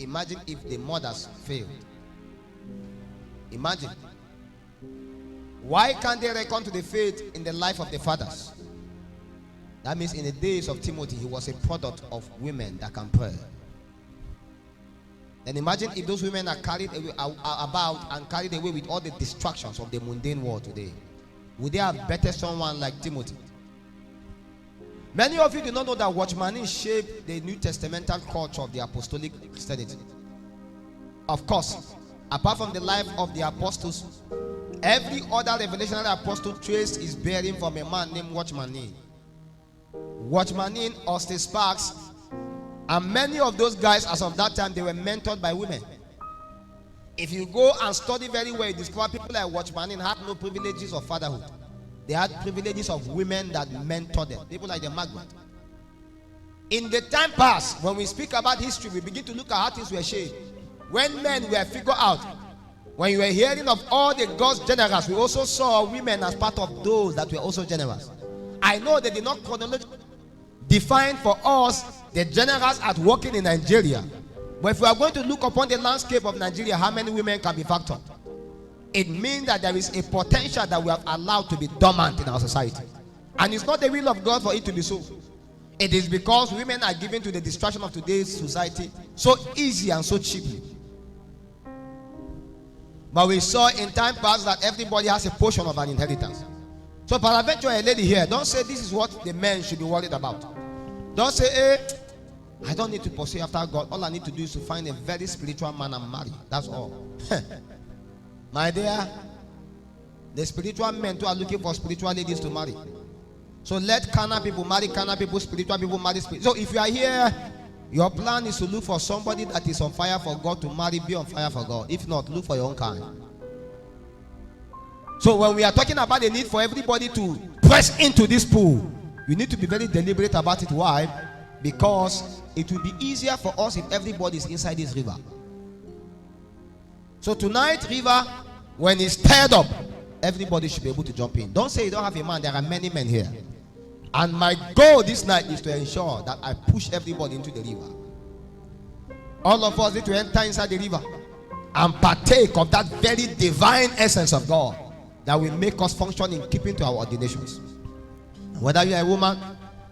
Imagine if the mothers failed. Imagine. Why can't they reckon to the faith in the life of the fathers? That means in the days of Timothy, he was a product of women that can pray. Then imagine if those women are carried away, are about and carried away with all the distractions of the mundane world today. Would they have better someone like Timothy? Many of you do not know that watchmaning shaped the New Testamental culture of the apostolic Christianity. Of course, apart from the life of the apostles, every other revelational apostle traced his bearing from a man named Watchmaning. Watchmaning, Austin Sparks, and many of those guys as of that time, they were mentored by women. If you go and study very well, you discover people like Watchmaning had no privileges of fatherhood. They had privileges of women that mentored them. People like the Margaret. In the time past, when we speak about history, we begin to look at how things were shaped. When men were figured out, when you were hearing of all the God's generals, we also saw women as part of those that were also generals. I know they did not chronologically define for us the generals at working in Nigeria. But if we are going to look upon the landscape of Nigeria, how many women can be factored? It means that there is a potential that we have allowed to be dormant in our society. And it's not the will of God for it to be so. It is because women are given to the distraction of today's society so easy and so cheaply. But we saw in time past that everybody has a portion of an inheritance. So peradventure, a lady here, don't say this is what the men should be worried about. Don't say, hey, I don't need to pursue after God. All I need to do is to find a very spiritual man and marry. That's all. My dear, the spiritual men too are looking for spiritual ladies to marry. So let carnal people marry carnal people, spiritual people marry spiritual. So if you are here, your plan is to look for somebody that is on fire for God to marry, be on fire for God. If not, look for your own kind. So when we are talking about the need for everybody to press into this pool, we need to be very deliberate about it. Why? Because it will be easier for us if everybody is inside this river. So tonight, river, when it's stirred up, everybody should be able to jump in. Don't say you don't have a man. There are many men here. And my goal this night is to ensure that I push everybody into the river. All of us need to enter inside the river and partake of that very divine essence of God that will make us function in keeping to our ordinations. Whether you are a woman,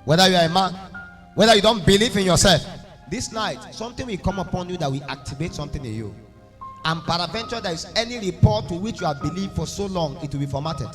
whether you are a man, whether you don't believe in yourself, this night something will come upon you that will activate something in you. And peradventure there is any report to which you have believed for so long, it will be formatted.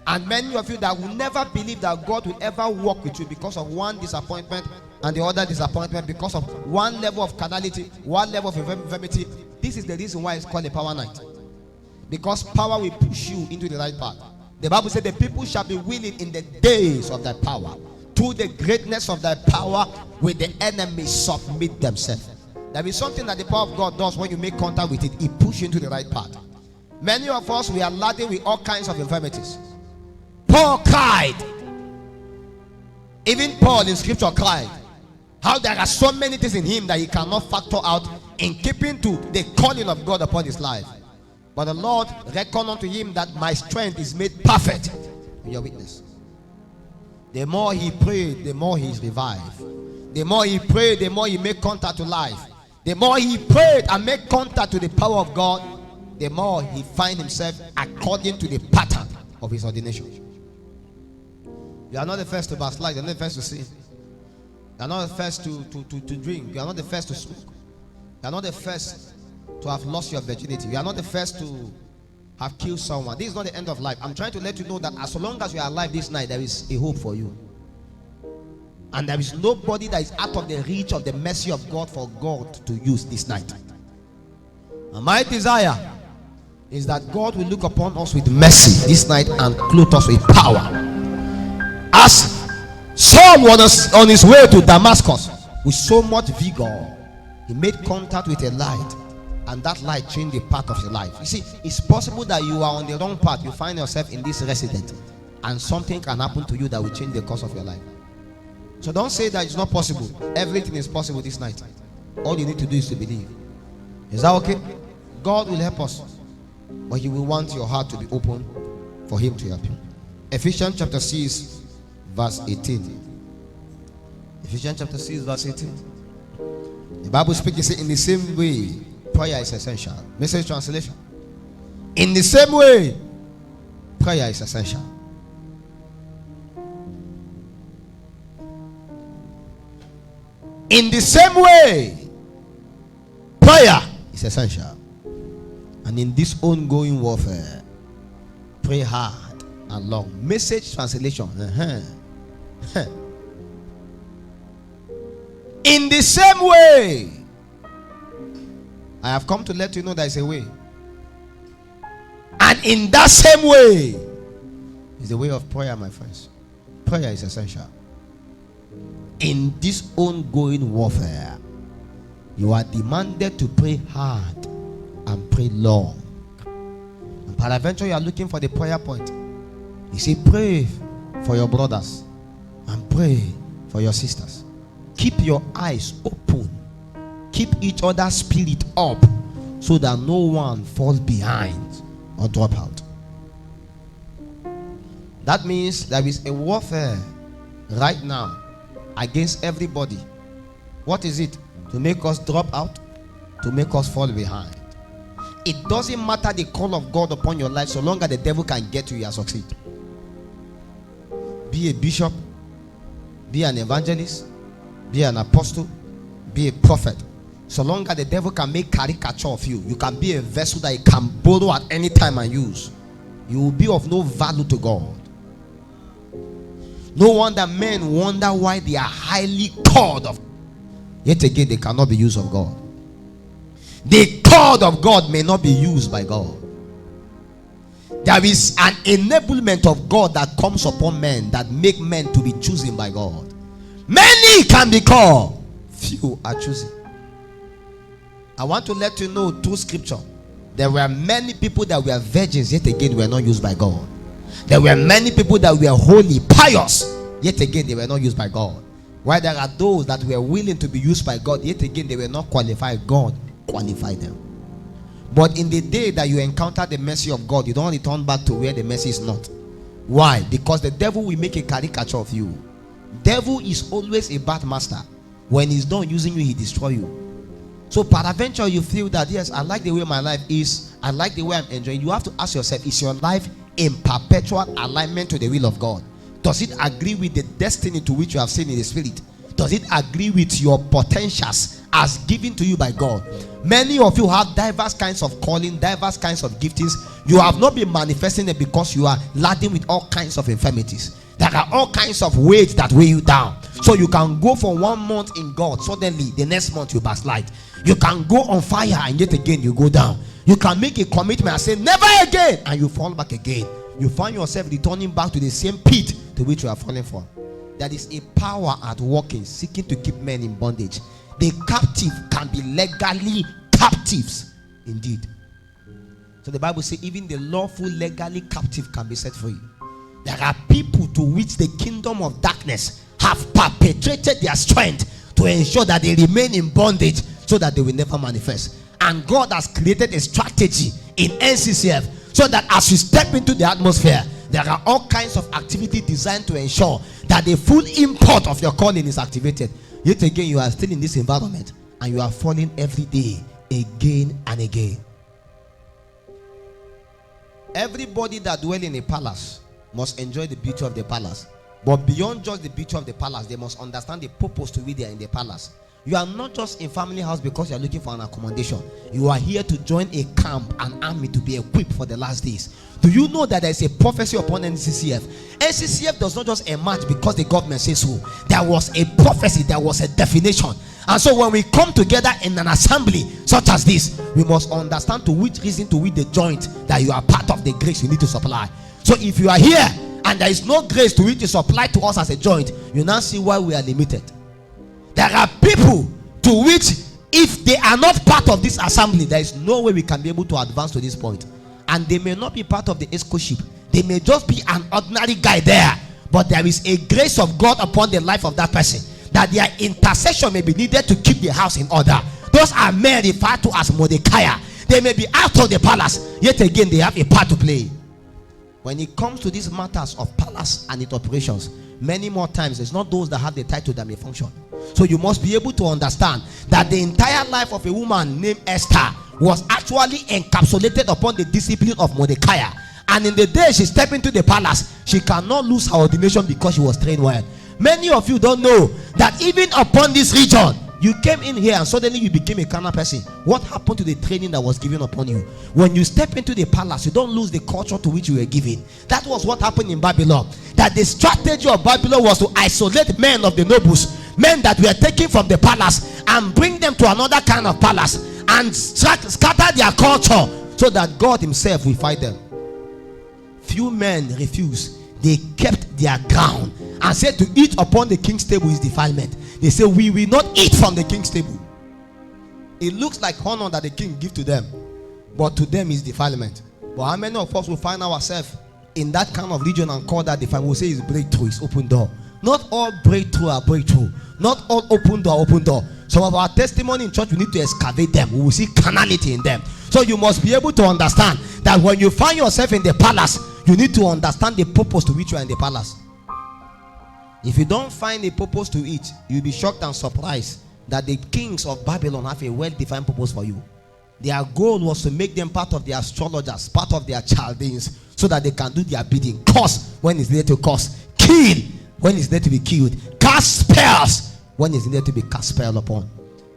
And many of you that will never believe that God will ever work with you because of one disappointment and the other disappointment, because of one level of carnality, one level of infirmity. This is the reason why it's called a power night. Because power will push you into the right path. The Bible said the people shall be willing in the days of thy power. To the greatness of thy power will the enemy submit themselves. There is something that the power of God does when you make contact with it. It pushes you into the right path. Many of us, we are laden with all kinds of infirmities. Paul cried. Even Paul in scripture cried. How there are so many things in him that he cannot factor out in keeping to the calling of God upon his life. But the Lord reckoned unto him that my strength is made perfect in your weakness. The more he prayed, the more he is revived. The more he prayed, the more he made contact to life. The more he prayed and made contact to the power of God, the more he finds himself according to the pattern of his ordination. You are not the first to backslide. You are not the first to sin. You are not the first to drink. You are not the first to smoke. You are not the first to have lost your virginity. You are not the first to have killed someone. This is not the end of life. I'm trying to let you know that as long as you are alive this night, there is a hope for you. And there is nobody that is out of the reach of the mercy of God for God to use this night. And my desire is that God will look upon us with mercy this night and clothe us with power. As Saul was on his way to Damascus with so much vigor, he made contact with a light, and that light changed the path of your life. You see, it's possible that you are on the wrong path. You find yourself in this resident, and something can happen to you that will change the course of your life. So don't say that it's not possible. Everything is possible this night. All you need to do is to believe. Is that okay? God will help us, but He will want your heart to be open for Him to help you. Ephesians chapter 6 verse 18. Ephesians chapter 6 verse 18. The Bible speaks in the same way, prayer is essential. Message translation. In the same way, prayer is essential. In the same way, prayer is essential. And in this ongoing warfare, pray hard and long. Message translation. In the same way, I have come to let you know there is a way. And in that same way is the way of prayer, my friends. Prayer is essential. In this ongoing warfare, you are demanded to pray hard and pray long. And peradventure you are looking for the prayer point. You say pray for your brothers and pray for your sisters. Keep your eyes open. Keep each other's spirit up so that no one falls behind or drop out. That means there is a warfare right now against everybody. What is it? To make us drop out, to make us fall behind. It doesn't matter the call of God upon your life, so long as the devil can get you, you succeed. Be a bishop, be an evangelist, be an apostle, be a prophet. So long as the devil can make caricature of you, you can be a vessel that he can borrow at any time and use. You will be of no value to God. No wonder men wonder why they are highly called of. Yet again, they cannot be used of God. The called of God may not be used by God. There is an enablement of God that comes upon men that make men to be chosen by God. Many can be called, few are chosen. I want to let you know through scripture, there were many people that were virgins, yet again were not used by God. There were many people that were holy, pious, yet again they were not used by God. While there are those that were willing to be used by God, yet again they were not qualified. God qualified them. But in the day that you encounter the mercy of God, you don't return back to where the mercy is not. Why? Because the devil will make a caricature of you. Devil is always a bad master. When he's done using you, he destroys you. So peradventure you feel that yes, I like the way my life is, I like the way I'm enjoying. You have to ask yourself, is your life in perpetual alignment to the will of God? Does it agree with the destiny to which you have seen in the spirit? Does it agree with your potentials as given to you by God? Many of you have diverse kinds of calling, diverse kinds of giftings. You have not been manifesting it because you are laden with all kinds of infirmities. There are all kinds of weights that weigh you down. So you can go for 1 month in God, suddenly the next month you backslide. You can go on fire and yet again you go down. You can make a commitment and say never again, and you fall back again. You find yourself returning back to the same pit to which you are falling from. There is a power at work in seeking to keep men in bondage. The captive can be legally captives indeed. So the Bible says even the lawful legally captive can be set free. There are people to which the kingdom of darkness have perpetrated their strength to ensure that they remain in bondage so that they will never manifest. And God has created a strategy in NCCF so that as you step into the atmosphere, there are all kinds of activity designed to ensure that the full import of your calling is activated. Yet again, you are still in this environment and you are falling every day, again and again. Everybody that dwells in a palace must enjoy the beauty of the palace. But beyond just the beauty of the palace, they must understand the purpose to which they are in the palace. You are not just in family house because you are looking for an accommodation. You are here to join a camp, an army to be equipped for the last days. Do you know that there is a prophecy upon NCCF? NCCF does not just emerge because the government says so. There was a prophecy, there was a definition. And so when we come together in an assembly such as this, we must understand to which reason, to which the joint that you are part of the grace you need to supply. So if you are here and there is no grace to which you supply to us as a joint, you now see why we are limited. There are people to which if they are not part of this assembly, there is no way we can be able to advance to this point. And they may not be part of the ESCO-ship. They may just be an ordinary guy there. But there is a grace of God upon the life of that person, that their intercession may be needed to keep the house in order. Those are men referred to as Mordecai. They may be out of the palace, yet again they have a part to play. When it comes to these matters of palace and its operations, many more times it's not those that have the title that may function. So you must be able to understand that the entire life of a woman named Esther was actually encapsulated upon the discipline of Mordecai. And in the day she stepped into the palace, she cannot lose her ordination because she was trained well. Many of you don't know that even upon this region, you came in here and suddenly you became a carnal person. What happened to the training that was given upon you? When you step into the palace, you don't lose the culture to which you were given. That was what happened in Babylon. That the strategy of Babylon was to isolate men of the nobles, men that were taken from the palace, and bring them to another kind of palace and scatter their culture so that God himself will fight them. Few men refused. They kept their ground and said to eat upon the king's table is defilement. They say, we will not eat from the king's table. It looks like honor that the king give to them, but to them is defilement. But how many of us will find ourselves in that kind of region and call that defilement? We'll say it's breakthrough, it's open door. Not all breakthrough are breakthrough. Not all open door, open door. Some of our testimony in church, we need to excavate them. We will see carnality in them. So you must be able to understand that when you find yourself in the palace, you need to understand the purpose to which you are in the palace. If you don't find a purpose to it, you'll be shocked and surprised that the kings of Babylon have a well-defined purpose for you. Their goal was to make them part of their astrologers, part of their Chaldeans, so that they can do their bidding. Curse when it's there to curse. Kill when it's there to be killed. Cast spells when it's there to be cast spell upon.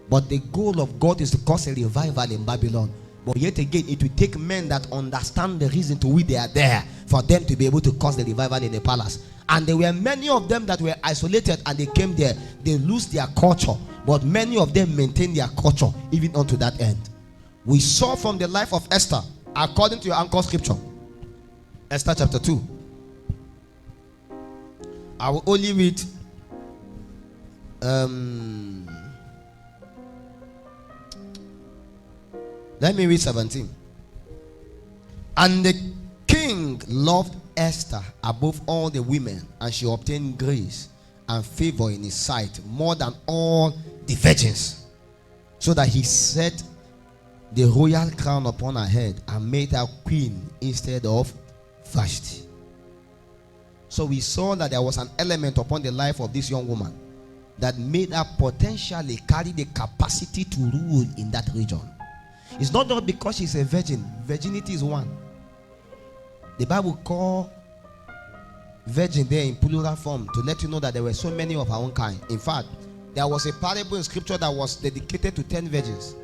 But the goal of God is to cause a revival in Babylon. But yet again, it will take men that understand the reason to which they are there for them to be able to cause the revival in the palace. And there were many of them that were isolated and they came there. They lose their culture. But many of them maintain their culture even unto that end. We saw from the life of Esther, according to your anchor scripture, Esther chapter 2. I will only read let me read 17. And the king loved Esther above all the women, and she obtained grace and favor in his sight more than all the virgins, so that he set the royal crown upon her head and made her queen instead of Vashti. So we saw that there was an element upon the life of this young woman that made her potentially carry the capacity to rule in that region. It's not just because she's a virgin. Virginity is one. The Bible call virgin there in plural form to let you know that there were so many of her own kind. In fact, there was a parable in scripture that was dedicated to 10 virgins.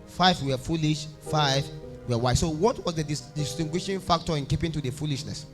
5 were foolish, 5 were wise. So what was the distinguishing factor in keeping to the foolishness?